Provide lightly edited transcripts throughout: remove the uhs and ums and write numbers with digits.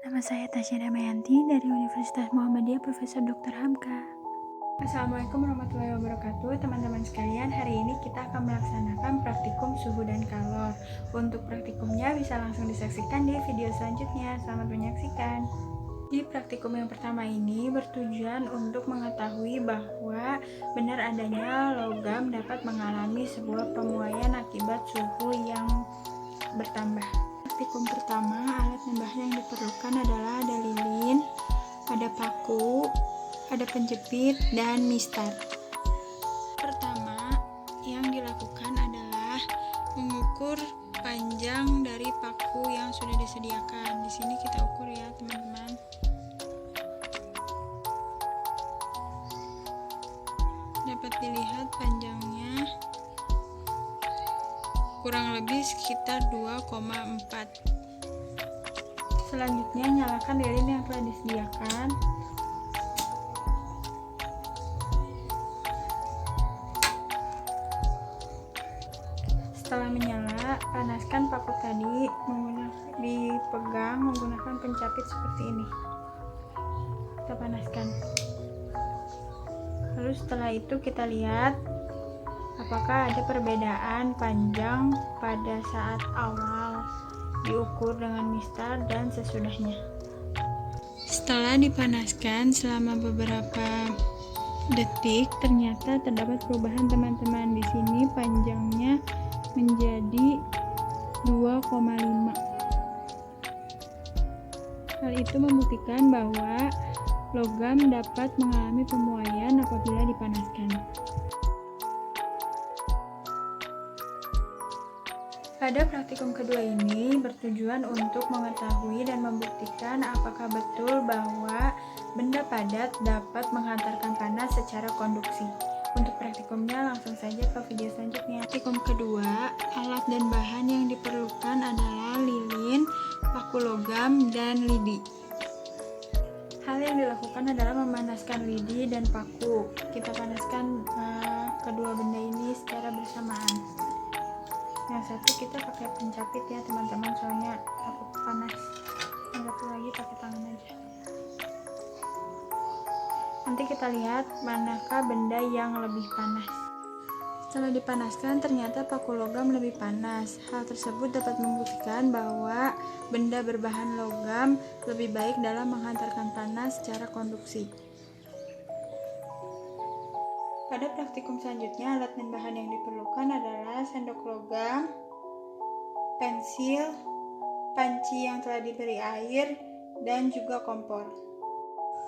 Nama saya Tasya Damayanti dari Universitas Muhammadiyah Profesor Dr. Hamka. Assalamualaikum warahmatullahi wabarakatuh. Teman-teman sekalian, hari ini kita akan melaksanakan praktikum suhu dan kalor. Untuk praktikumnya bisa langsung disaksikan di video selanjutnya. Selamat menyaksikan. Di praktikum yang pertama ini bertujuan untuk mengetahui bahwa benar adanya logam dapat mengalami sebuah pemuaian akibat suhu yang bertambah. Praktikum pertama, alat dan bahan yang diperlukan adalah ada lilin, ada paku, ada penjepit, dan mistar. Pertama, yang dilakukan adalah mengukur panjang dari paku yang sudah disediakan. Di sini kita ukur ya, teman-teman. Dapat dilihat panjangnya kurang lebih sekitar 2,4. Selanjutnya, nyalakan lilin yang telah disediakan. Setelah menyala, panaskan paku tadi, dipegang menggunakan pencapit seperti ini. Kita panaskan. Lalu setelah itu kita lihat apakah ada perbedaan panjang pada saat awal diukur dengan mistar dan sesudahnya. Setelah dipanaskan selama beberapa detik, ternyata terdapat perubahan, teman-teman. Di sini panjangnya menjadi 2,5. Hal itu membuktikan bahwa logam dapat mengalami pemuaian apabila dipanaskan. Pada praktikum kedua ini bertujuan untuk mengetahui dan membuktikan apakah betul bahwa benda padat dapat menghantarkan panas secara konduksi. Untuk praktikumnya langsung saja ke video selanjutnya. Praktikum kedua, alat dan bahan yang diperlukan adalah lilin, paku logam, dan lidi. Hal yang dilakukan adalah memanaskan lidi dan paku. Kita panaskan kedua benda ini secara bersamaan. Yang satu kita pakai pencapit ya teman-teman, soalnya takut panas. Yang satu lagi pakai tangan aja. Nanti kita lihat manakah benda yang lebih panas. Setelah dipanaskan, ternyata paku logam lebih panas. Hal tersebut dapat membuktikan bahwa benda berbahan logam lebih baik dalam menghantarkan panas secara konduksi. Pada praktikum selanjutnya, alat dan bahan yang diperlukan adalah sendok logam, pensil, panci yang telah diberi air, dan juga kompor.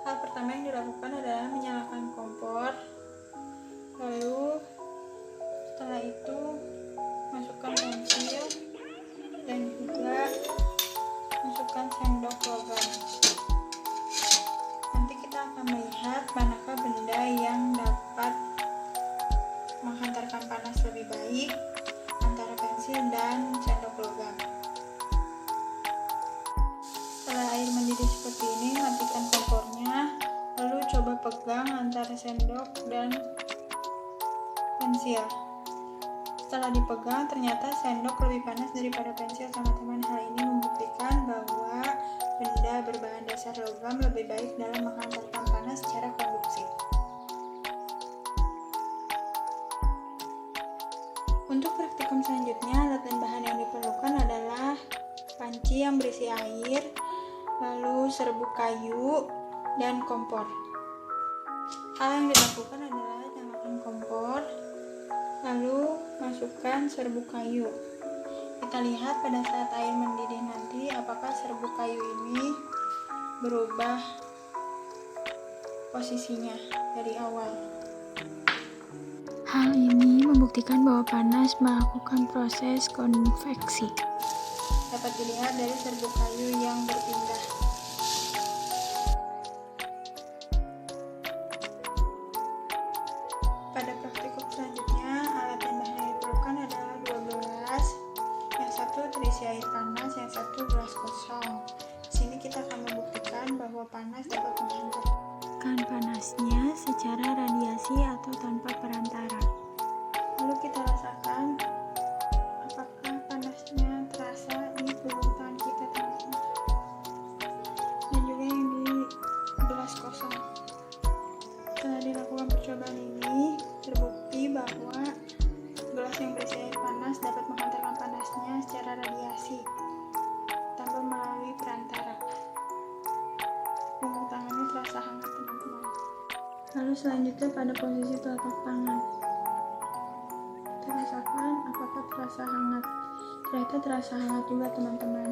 Hal pertama yang dilakukan adalah menyalakan kompor. Lalu setelah itu masukkan pensil dan juga masukkan sendok logam. Nanti kita akan melihat manakah benda yang dapat menghantarkan panas lebih baik antara pensil dan sendok logam. Setelah air mendidih seperti ini, matikan kompornya, lalu coba pegang antara sendok dan pensil. Setelah dipegang, ternyata sendok lebih panas daripada pensil, teman-teman. Hal ini membuktikan bahwa benda berbahan dasar logam lebih baik dalam menghantarkan panas secara konduksi. Untuk praktikum selanjutnya, alat dan bahan yang diperlukan adalah panci yang berisi air, lalu serbuk kayu, dan kompor. Hal yang dilakukan adalah nyalakan kompor, lalu masukkan serbuk kayu. Kita lihat pada saat air mendidih nanti apakah serbuk kayu ini berubah posisinya dari awal. Hal ini membuktikan bahwa panas melakukan proses konveksi. Dapat dilihat dari serbuk kayu yang berpindah. Pada praktikum selanjutnya, alat dan bahan yang diperlukan adalah 2 gelas. Yang satu terisi air panas, yang satu gelas kosong. Di sini kita akan membuktikan bahwa panas dapat menghantarkan panasnya secara radiasi atau tanpa perantara. Lalu kita rasakan apakah panasnya terasa di tubuh tangan kita, teman-teman. panas dapat menghantarkan panasnya secara radiasi tanpa melalui perantara. Punggung tangannya terasa hangat, teman-teman. Lalu selanjutnya pada posisi telapak tangan. Kita rasakan apakah terasa hangat. Ternyata terasa hangat juga, teman-teman.